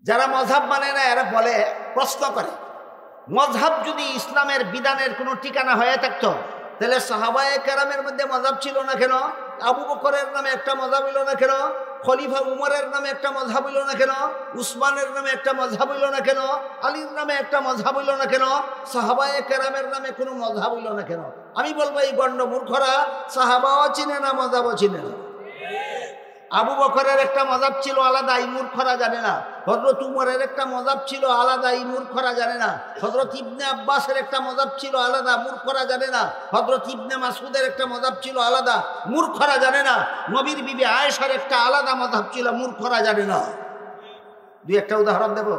যারা মযহাব মানে না এরা বলে, প্রশ্ন করে, মযহাব যদি ইসলামের বিধানের কোনো ঠিকানা হয়ে থাকতো তাহলে সাহাবায়ে কেরামের মধ্যে মযহাব ছিল না কেন? আবু বকরের নামে একটা মযহাব হইল না কেন? খলিফা উমরের নামে একটা মযহাব হইল না কেন? উসমানের নামে একটা মযহাব হইল না কেন? আলীর নামে একটা মযহাব হইল না কেন? সাহাবায়ে কেরামের নামে কোনো মযহাব হইল না কেন? আমি বলবো এই গণ্ড মূর্খরা সাহাবাও চিনে না, মযহাবও চিনে না। আবু বকরের একটা মযহাব ছিল আলাদা, এই মূর্খরা জানে না। হযরত উমরের একটা মযহাব ছিল আলাদা, এই মূর্খরা জানে না। হযরত ইবনে আব্বাসের একটা মযহাব ছিল আলাদা, মূর্খরা জানে না। হযরত ইবনে মাসউদের একটা মযহাব ছিল আলাদা, মূর্খরা জানে না। নবীর বিবি আয়েশার একটা আলাদা মযহাব ছিল, মূর্খরা জানে না। দুই একটা উদাহরণ দেব।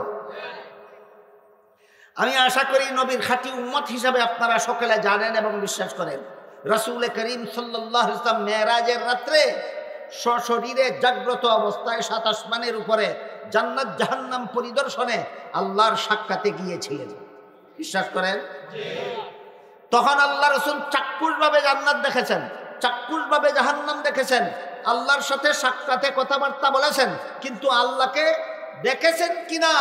আমি আশা করি নবীর খাঁটি উম্মত হিসাবে আপনারা সকলে জানেন এবং বিশ্বাস করেন, রাসূল করিম সাল্লাল্লাহু আলাইহি ওয়াসাল্লাম মেরাজের রাত্রে সশরীরে জাগ্রত অবস্থায় সাত আসমানের উপরে জান্নাত জাহান্নাম পরিদর্শনে আল্লাহর সাক্ষাতে গিয়েছিলেন। বিশ্বাস করেন? তখন আল্লাহ রাসূল চাক্ষুষভাবে জান্নাত দেখেছেন, চাক্ষুষভাবে জাহান্নাম দেখেছেন, আল্লাহর সাথে সাক্ষাতে কথাবার্তা বলেছেন, কিন্তু আল্লাহকে দেখেছেন কিনা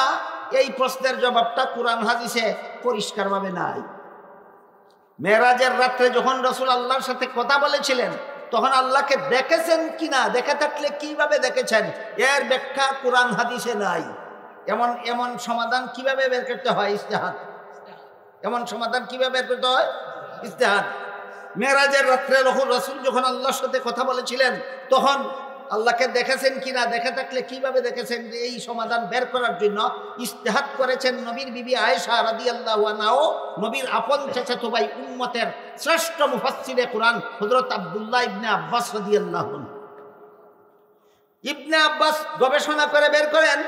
এই প্রশ্নের জবাবটা কোরআন হাদিসে পরিষ্কারভাবে নাই। মেরাজের রাত্রে যখন রাসূল আল্লাহর সাথে কথা বলেছিলেন তখন আল্লাহকে দেখেছেন কিনা, দেখে থাকলে কিভাবে দেখেছেন, এর ব্যাখ্যা কোরআন হাদিসে নাই। এমন সমাধান কিভাবে বের করতে হয়? ইজতিহাদ। এমন সমাধান কিভাবে বের করতে হয়? ইজতিহাদ। মেরাজের রাত্রে রাসূল যখন আল্লাহর সাথে কথা বলেছিলেন তখন আল্লাহকে দেখেছেন কিনা, দেখে থাকলে কিভাবে দেখেছেন, এই সমাধান বের করার জন্য ইজতিহাদ করেছেন নবীর বিবি আয়েশা রাদিয়াল্লাহু আনহা ও নবীর আপন চাচাতো ভাই উম্মতের শ্রেষ্ঠ মুফাসসিরে কুরআন হযরত আব্দুল্লাহ ইবনে আব্বাস রাদিয়াল্লাহু আনহু। ইবনে আব্বাস গবেষণা করে বের করেন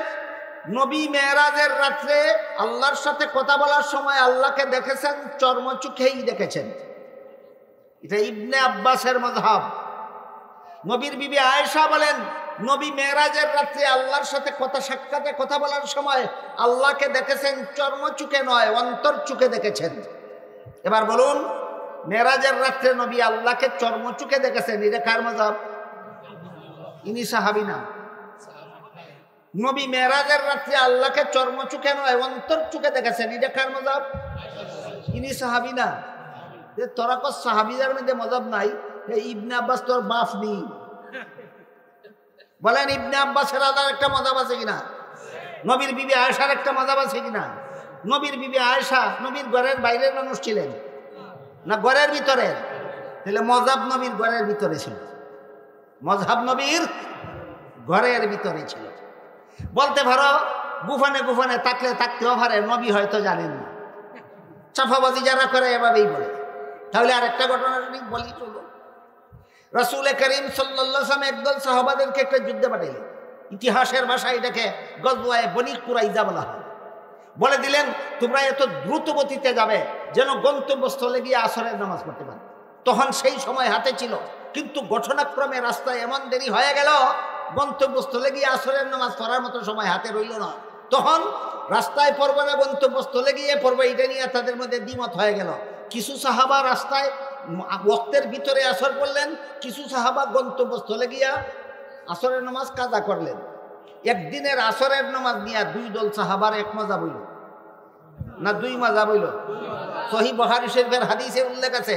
নবী মেরাজের রাত্রে আল্লাহর সাথে কথা বলার সময় আল্লাহকে দেখেছেন, চর্মচোখেই দেখেছেন। এটা ইবনে আব্বাসের মাযহাব। নবীর বিবি আয়েশা বলেন নবী মেরাজের রাত্রে আল্লাহর সাথে সাক্ষাতে কথা বলার সময় আল্লাহকে দেখেছেন, চর্মচোখে নয়, অন্তর চোখে দেখেছেন। এবার বলুন, মেরাজের রাত্রে নবী আল্লাহকে চর্মচোখে দেখেছেন, এটা কার মাযহাব? ইনি সাহাবী না। নবী মেরাজের রাত্রে আল্লাহকে চর্মচোখে নয়, অন্তর চোখে দেখেছেন, এটা কার মাযহাব? ইনি সাহাবী না। তোরা কো সাহাবীদের মধ্যে মাযহাব নাই, ইবনে আব্বাস তোর বাপ নেই। বলেন ইবনে আব্বাসের আলাদা একটা মাযহাব আছে কিনা? নবীর বিবি আয়েশার একটা মাযহাব আছে কিনা? নবীর বিবি আয়েশা নবীর ঘরের বাইরের মানুষ ছিলেন না ঘরের ভিতরে? তাহলে মাযহাব নবীর ঘরের ভিতরে ছিল, মাযহাব নবীর ঘরের ভিতরে ছিল। বলতে পারো গুফানে গুফানে থাকতেও পারে, নবী হয়তো জানেন না। চাপাবাজি যারা করে এভাবেই বলে। তাহলে আরেকটা ঘটনা বলি, চলো। রাসূল করিম সাল্লাল্লাহু আলাইহি ওয়াসাল্লাম একদল সাহাবাদেরকে একটা যুদ্ধে পাঠাইলেন। ইতিহাসের ভাষায় এটাকে গজওয়ায়ে বনি কুরাইজা বলা হয়। বলে দিলেন তোমরা এত দ্রুত গতিতে যাবে যেন গন্তব্যস্থলে গিয়ে আসরের নামাজ পড়তে পারো। তখন সেই সময় হাতে ছিল, কিন্তু ঘটনাক্রমে রাস্তায় এমন দেরি হয়ে গেল গন্তব্যস্থলে গিয়ে আসরের নামাজ পড়ার মতো সময় হাতে রইল না। তখন রাস্তায় পড়বে না গন্তব্যস্থলে গিয়ে পড়বে, এটা নিয়ে তাদের মধ্যে দ্বিমত হয়ে গেল। কিছু সাহাবা রাস্তায় ওয়াক্তের ভিতরে আসর পড়লেন, কিছু সাহাবা গন্তব্যস্থলে গিয়া আসরের নামাজ কাজা করলেন। একদিনের আসরের নামাজ নিয়ে দুই দল সাহাবার এক মাযহাব হইল না দুই মাযহাব হইল? সহিহ বুখারী শরীফের হাদিসে উল্লেখ আছে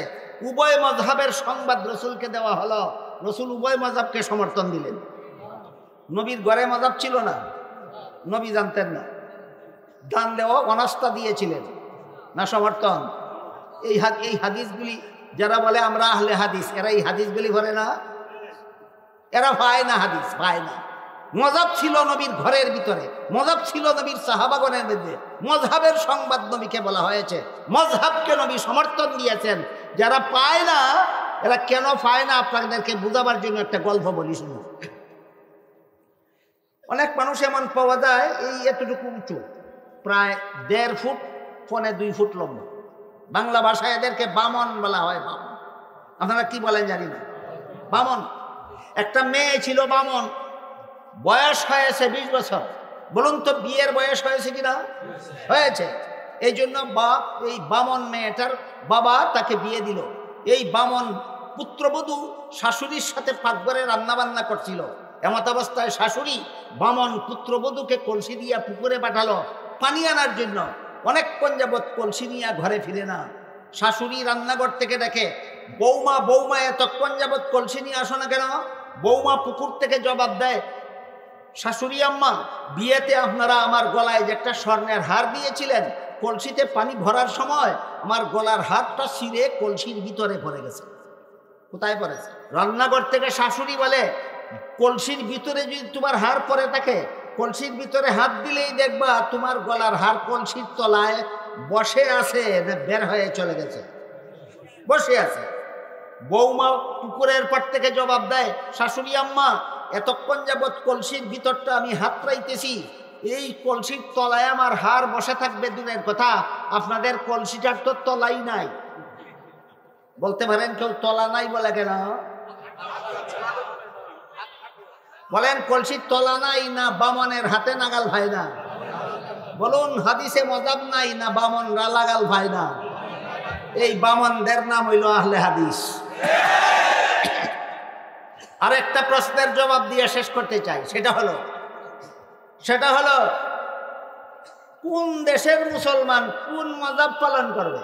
উভয় মাযহাবের সংবাদ রাসূলকে দেওয়া হলো, রাসূল উভয় মাযহাবকে সমর্থন দিলেন। নবীর ঘরে মাযহাব ছিল না, নবী জানতেন না, জানলেও অনাস্থা দিয়েছিলেন না সমর্থন। এই হাদিসগুলি যারা বলে আমরা আহলে হাদিস, এরা এই হাদিসগুলি করে না, এরা পায় না, হাদিস পায় না। মযহাব ছিল নবীর ঘরের ভিতরে, মযহাব ছিল নবীর সাহাবাগণের মধ্যে, মযহাবের সংবাদ নবীকে বলা হয়েছে, মযহাবকে নবী সমর্থন দিয়েছেন। যারা পায় না, এরা কেন পায় না আপনাদেরকে বোঝাবার জন্য একটা গল্প বলি, শুনুন। অনেক মানুষ এমন পাওয়া যায় এই এতটুকু উঁচু, প্রায় 1.5 ফুট, 1.25 ফুট লম্বা। বাংলা ভাষায় এদেরকে বামন বলা হয়। বামন আপনারা কি বলেন জানি না, বামন। একটা মেয়ে ছিল বামন, বয়স হয়েছে 20 বছর। বলুন তো বিয়ের বয়স হয়েছে কিনা? হয়েছে। এই জন্য এই বামন মেয়েটার বাবা তাকে বিয়ে দিল। এই বামন পুত্রবধূ শাশুড়ির সাথে পাকঘরে রান্না বান্না করছিল। এমত অবস্থায় শাশুড়ি বামন পুত্রবধূকে কলসি দিয়া পুকুরে পাঠালো পানি আনার জন্য। অনেকক্ষণ যাবৎ কলসি নিয়ে ঘরে ফিরে না। শাশুড়ি রান্নাঘর থেকে দেখে, বৌমা বৌমা এতক্ষণ যাবৎ কলসি নিয়ে আসো না কেন? বৌমা পুকুর থেকে জবাব দেয়, শাশুড়ি আম্মা, বিয়েতে আপনারা আমার গলায় যে একটা স্বর্ণের হার দিয়েছিলেন, কলসিতে পানি ভরার সময় আমার গলার হারটা ছিঁড়ে কলসির ভিতরে পড়ে গেছে। কোথায় পড়েছে? রান্নাঘর থেকে শাশুড়ি বলে, কলসির ভিতরে যদি তোমার হার পড়ে থাকে, কলসির ভিতরে হাত দিলেই দেখবা তোমার গলার হার কলসির তলায় বসে আছে না বের হয়ে চলে গেছে? বসে আছে। বৌমা পুকুরের পার থেকে জবাব দেয়, শাশুড়ি আম্মা, এতক্ষণ যাবৎ কলসির ভিতরটা আমি হাত রাইতেছি, এই কলসির তলায় আমার হার বসে থাকবে দূরের কথা, আপনাদের কলসিটার তো তলাই নাই। বলতে পারেন কেউ তলা নাই বলে কেন? বলেন কলসির তলা নাই না বামনের হাতে নাগাল ভাই না? বলুন হাদিসে মজাব নাই না বামনরা লাগাল ভাই না? এই বামনদের নাম হইল আহলে হাদিস। আর একটা প্রশ্নের জবাব দিয়ে শেষ করতে চাই, সেটা হলো কোন দেশের মুসলমান কোন মজাব পালন করবে?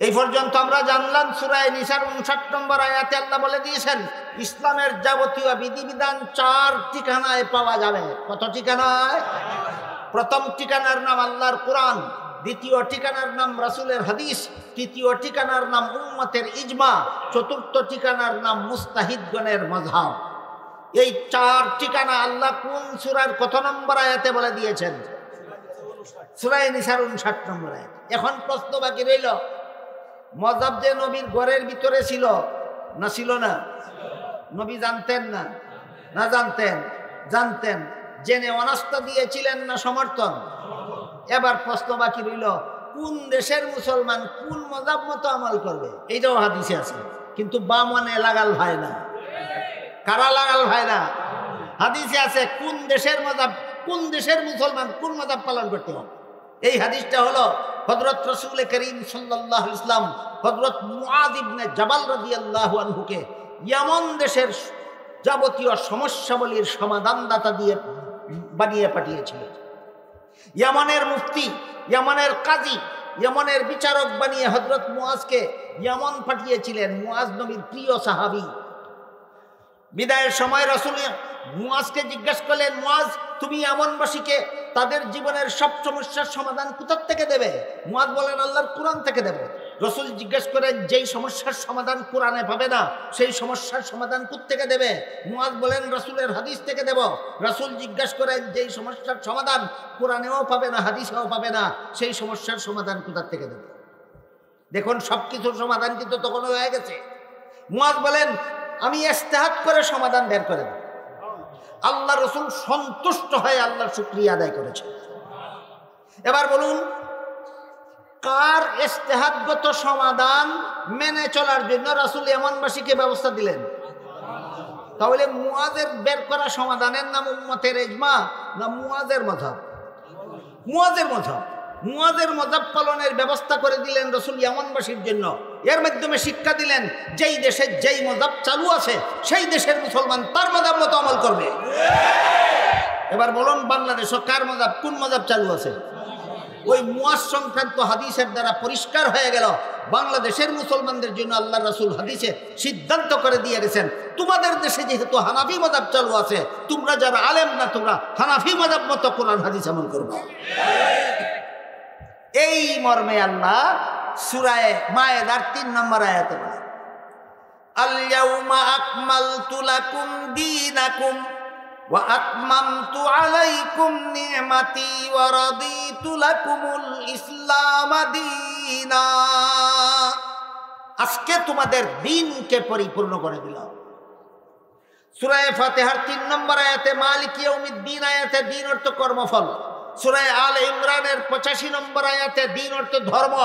এই পর্যন্ত আমরা জানলাম সূরা নিসার 59 নম্বর আয়াতে আল্লাহ বলে দিয়েছেন ইসলামের যাবতীয় বিধিবিধান 4 ঠিকানায় পাওয়া যাবে। কত ঠিকানায়? প্রথম ঠিকানার নাম আল্লাহর কোরআন, দ্বিতীয় ঠিকানার নাম রাসূলের হাদিস, তৃতীয় ঠিকানার নাম উম্মতের ইজমা, চতুর্থ ঠিকানার নাম মুস্তাহিদগণের মাযহাব। এই 4 ঠিকানা আল্লাহ কোন সূরার কত নম্বর আয়াতে বলে দিয়েছেন? সূরা নিসার 59 নম্বর আয়াত। এখন প্রশ্ন বাকি রইল, মযহাব যে নবীর ঘরের ভিতরে ছিল না ছিল না? নবী জানতেন না? না জানতেন? জানতেন। জেনে অনাস্থা দিয়েছিলেন না সমর্থন? এবার প্রশ্ন বাকি রইল, কোন দেশের মুসলমান কোন মযহাব মতো আমল করবে? এইটাও হাদিসে আছে, কিন্তু বামনে লাগাল ভাই না। কারা লাগাল ভাই না? হাদিসে আছে কোন দেশের মযহাব, কোন দেশের মুসলমান কোন মযহাব পালন করতে হবে। এই হাদিসটা হলো হযরত রাসূল করিম সাল্লাল্লাহু আলাইহি ওয়াসাল্লাম হযরত মুআয ইবনে জাবাল রাদিয়াল্লাহু আনহুকে ইয়ামান দেশের যাবতীয় সমস্যাবলীর সমাধানদাতা দিয়ে বানিয়ে পাঠিয়েছিলেন। ইয়ামানের মুফতি, ইয়ামানের কাজী, ইয়ামানের বিচারক বানিয়ে হযরত মুআযকে ইয়ামান পাঠিয়েছিলেন। মুআয নবীর প্রিয় সাহাবী। বিদায়ের সময় রাসূল মুআযকে জিজ্ঞেস করলেন, মুআয, তুমি ইয়ামানবাসীকে তাদের জীবনের সব সমস্যার সমাধান কোথা থেকে দেবে? মুআয বলেন, আল্লাহর কোরআন থেকে দেব। রাসূল জিজ্ঞেস করেন, যেই সমস্যার সমাধান কোরআনে পাবে না সেই সমস্যার সমাধান কোথা থেকে দেবে? মুআয বলেন, রাসূলের হাদিস থেকে দেব। রাসূল জিজ্ঞেস করেন, যেই সমস্যার সমাধান কোরআনেও পাবে না হাদিসেও পাবে না সেই সমস্যার সমাধান কোথা থেকে দেবে? দেখুন সবকিছুর সমাধান কিন্তু তখন হয়ে গেছে। মুআয বলেন, আমি ইজতিহাদ করে সমাধান বের করে দেব। আল্লাহ রাসূল সন্তুষ্ট হয়ে আল্লাহর শুকরিয়া আদায় করেছে। এবার বলুন, কার ইজতিহাদগত সমাধান মেনে চলার জন্য রাসূল ইয়ামানবাসীকে ব্যবস্থা দিলেন? তাহলে মুআযের বের করা সমাধানের নাম উম্মতের ইজমা না মুআযের মাযহাব? মুআযের মাযহাব। মুআযের মাযহাব পালনের ব্যবস্থা করে দিলেন রাসূল ইয়ামানবাসীর জন্য। এর মাধ্যমে শিক্ষা দিলেন, যেই দেশে যেই মাযহাব চালু আছে সেই দেশের মুসলমান তার মাযহাব মতো আমল করবে। এবার বলুন, বাংলাদেশে কার মাযহাব, কোন মাযহাব চালু আছে? ওই মুআয সংক্রান্ত হাদিসের দ্বারা পরিষ্কার হয়ে গেল বাংলাদেশের মুসলমানদের জন্য আল্লাহ রাসূল হাদিসে সিদ্ধান্ত করে দিয়ে গেছেন, তোমাদের দেশে যেহেতু হানাফি মাযহাব চালু আছে, তোমরা যারা আলেম না তোমরা হানাফি মাযহাব মতো কোরআন হাদিস আমল করবে। এই মর্মে আল্লাহ সূরা মায়েদার 3 নম্বর আয়াতে বলেন, আল ইয়াউমা আকমালতু লাকুম দীনাকুম ওয়া আতমামতু আলাইকুম নি'মাতি ওয়া রাদিতু লাকুমুল ইসলাম দীনা। আজকে তোমাদের দিনকে পরিপূর্ণ করে দিলাম। সূরা ফাতিহার 3 নম্বর আয়াতে মালিক ইয়াউমিদ্দিন আয়াতে দিন অর্থ কর্মফল। সূরা আলে ইমরানের 85 নম্বর আয়াতে দিন অর্থ ধর্ম।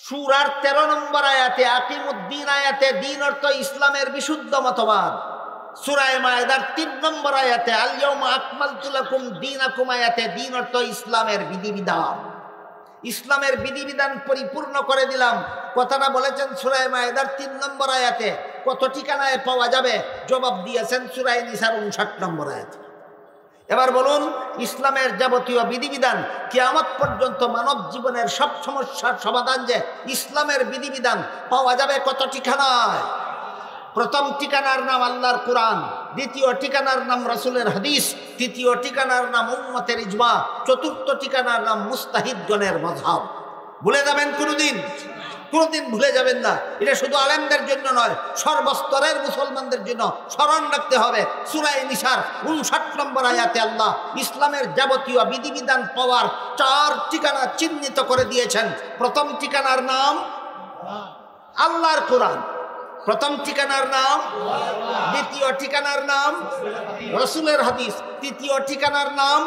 সূরার 13 নম্বর আয়াতে আকিমুদ্দিন আয়াতে দিন অর্থ ইসলামের বিশুদ্ধ মতবাদ। সূরা মায়েদার 3 নম্বর আয়াতে আল ইয়াউমা আকমালতু লাকুম দীনাকুম আয়াতে দিন অর্থ ইসলামের বিধিবিধান। ইসলামের বিধিবিধান পরিপূর্ণ করে দিলাম কথাটা বলেছেন সূরা মায়েদার 3 নম্বর আয়াতে। কত ঠিকানায় পাওয়া যাবে? জবাব দিয়েছেন সূরা নিসার 59 নম্বর আয়াত। এবার বলুন, ইসলামের যাবতীয় বিধিবিধান কিয়ামত পর্যন্ত মানব জীবনের সব সমস্যার সমাধান যে ইসলামের বিধিবিধান পাওয়া যাবে কত ঠিকানায়? প্রথম ঠিকানার নাম আল্লাহর কোরআন, দ্বিতীয় ঠিকানার নাম রাসূলের হাদিস, তৃতীয় ঠিকানার নাম উম্মতের ইজমা, চতুর্থ ঠিকানার নাম মুস্তাহিদগণের মাযহাব। ভুলে যাবেন কোনোদিন? কোনোদিন ভুলে যাবেন না। এটা শুধু আলেমদের জন্য নয়, সর্বস্তরের মুসলমানদের জন্য স্মরণ রাখতে হবে। সূরা নিসার 59 নম্বর আয়াতে আল্লাহ ইসলামের যাবতীয় বিধিবিধান পাওয়ার 4 ঠিকানা চিহ্নিত করে দিয়েছেন। প্রথম ঠিকানার নাম আল্লাহর কোরআন, প্রথম ঠিকানার নাম, দ্বিতীয় ঠিকানার নাম রাসূলের হাদিস, তৃতীয় ঠিকানার নাম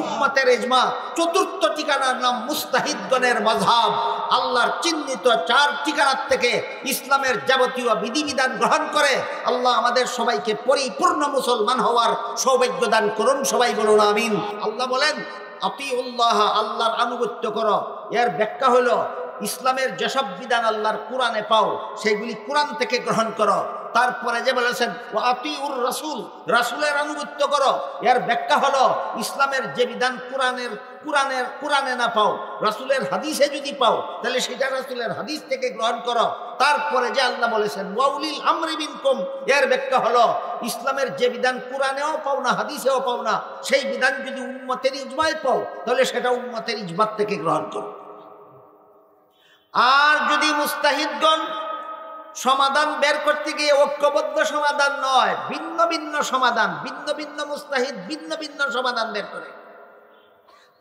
উম্মতের ইজমা, চতুর্থ ঠিকানার নাম মুস্তাহিদগণের মাযহাব। আল্লাহর চিহ্নিত 4 ঠিকানার থেকে ইসলামের যাবতীয় বিধিবিধান গ্রহণ করে আল্লাহ আমাদের সবাইকে পরিপূর্ণ মুসলমান হওয়ার সৌভাগ্য দান করুন। সবাই বলুন আমিন। আল্লাহ বলেন আতিউল্লাহ, আল্লাহর আনুগত্য করো। এর ব্যাখ্যা হলো ইসলামের যেসব বিধান আল্লাহর কোরআনে পাও সেগুলি কোরআন থেকে গ্রহণ করো। তারপরে যে বলেছেন ওয়া আতিউর রাসূল, রাসূলের আনুগত্য করো। এর ব্যাখ্যা হলো ইসলামের যে বিধান কোরআনে না পাও, রাসূলের হাদিসে যদি পাও তাহলে সেটা রাসূলের হাদিস থেকে গ্রহণ করো। তারপরে যে আল্লাহ বলেছেন ওয়া উলিল আমরি মিনকুম, এর ব্যাখ্যা হলো ইসলামের যে বিধান কোরআনেও পাও না, হাদিসেও পাও না, সেই বিধান যদি উম্মতের ইজমায় পাও তাহলে সেটা উম্মতের ইজমা থেকে গ্রহণ করো। আর যদি মুস্তাহিদগণ সমাধান বের করতে গিয়ে ঐক্যবদ্ধ সমাধান নয়, ভিন্ন ভিন্ন সমাধান, ভিন্ন ভিন্ন মুস্তাহিদ ভিন্ন ভিন্ন সমাধান বের করে,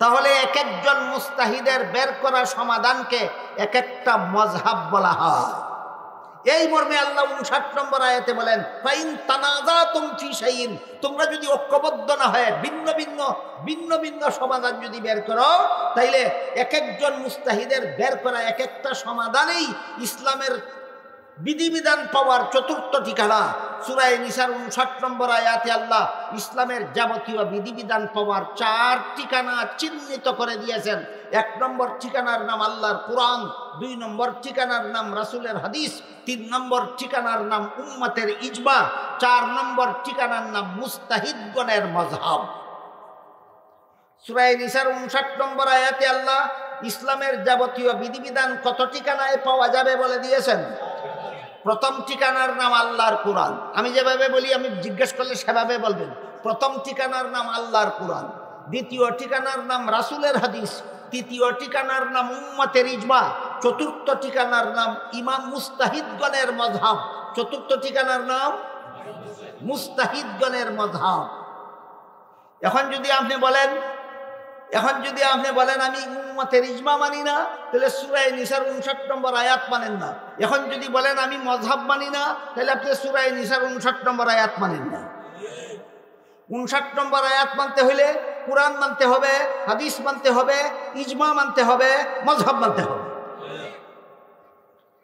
তাহলে এক একজন মুস্তাহিদের বের করা সমাধানকে এক একটা মাযহাব বলা হয়। এই মর্মে আল্লাহ 59 নম্বর আয়াতে বলেন ফাইন তানাযাতুম ফি শাইইন, তোমরা যদি ঐক্যবদ্ধ না হয় ভিন্ন ভিন্ন সমাধান যদি বের করো, তাইলে এক একজন মুস্তাহিদের বের করা এক একটা সমাধানেই ইসলামের বিধিবিধান পাওয়ার চতুর্থ ঠিকানা। সূরা নিসার 59 নম্বর আয়াতে আল্লাহ ইসলামের যাবতীয় বিধিবিধান পাওয়ার 4 ঠিকানা চিহ্নিত করে দিয়েছেন। 1 নম্বর ঠিকানার নাম আল্লাহর কোরআন, 2 নম্বর ঠিকানার নাম রাসূলের হাদিস, 3 নম্বর ঠিকানার নাম উম্মতের ইজমা, 4 নম্বর ঠিকানার নাম মুস্তাহিদগণের মাযহাব। সূরা নিসার 59 নম্বর আয়াতে আল্লাহ ইসলামের যাবতীয় বিধিবিধান কত ঠিকানায় পাওয়া যাবে বলে দিয়েছেন। প্রথম ঠিকানার নাম আল্লাহর কোরআন। আমি যেভাবে বলি, আমি জিজ্ঞেস করলে সেভাবে বলবেন। প্রথম ঠিকানার নাম আল্লাহর কোরআন, দ্বিতীয় ঠিকানার নাম রাসূলের হাদিস, তৃতীয় ঠিকানার নাম উম্মতের ইজমা, চতুর্থ ঠিকানার নাম ইমাম মুস্তাহিদগণের মাযহাব, চতুর্থ ঠিকানার নাম মুস্তাহিদগণের মাযহাব। এখন যদি আপনি বলেন আমি উম্মতের ইজমা মানি না, তাহলে সূরা নিসার 59 নম্বর আয়াত মানেন না। এখন যদি বলেন আমি মাযহাব মানি না, তাহলে আপনি সূরা নিসার 59 নম্বর আয়াত মানেন না। 59 নম্বর আয়াত মানতে হলে কোরআন মানতে হবে, হাদিস মানতে হবে, ইজমা মানতে হবে, মাযহাব মানতে হবে।